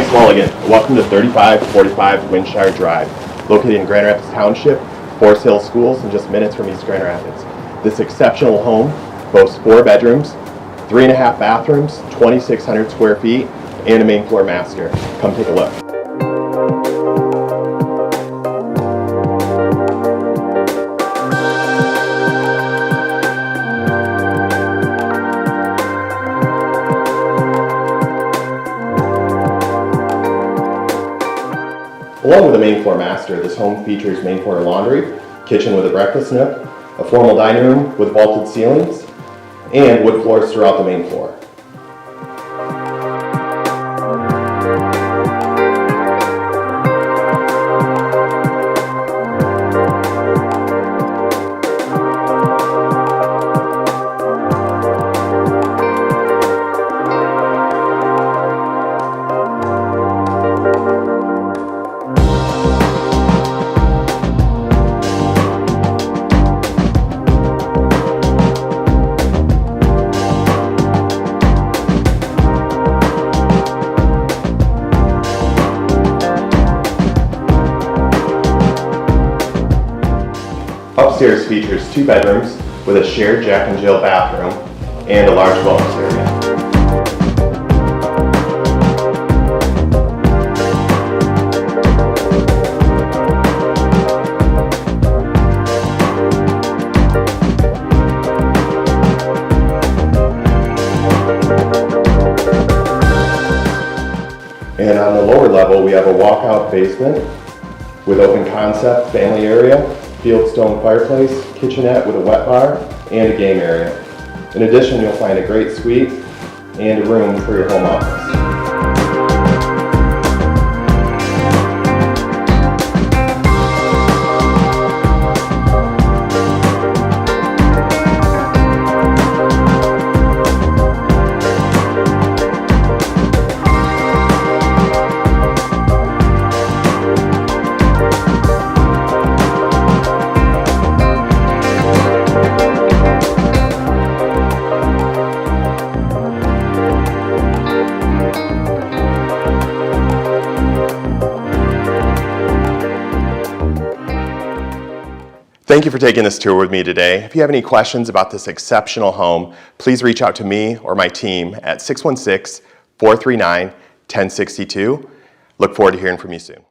Smallegan. Welcome to 3545 Windshire Drive, located in Grand Rapids Township, Forest Hill Schools, and just minutes from East Grand Rapids. This exceptional home boasts 4 bedrooms, 3.5 bathrooms, 2,600 square feet, and a main floor master. Come take a look. Along with the main floor master, this home features main floor laundry, kitchen with a breakfast nook, a formal dining room with vaulted ceilings, and wood floors throughout the main floor. Upstairs features 2 bedrooms with a shared Jack and Jill bathroom and a large wellness area. And on the lower level, we have a walkout basement with open concept family area, fieldstone fireplace, kitchenette with a wet bar, and a game area. In addition, you'll find a great suite and a room for your home office. Thank you for taking this tour with me today. If you have any questions about this exceptional home, please reach out to me or my team at 616-439-1062. Look forward to hearing from you soon.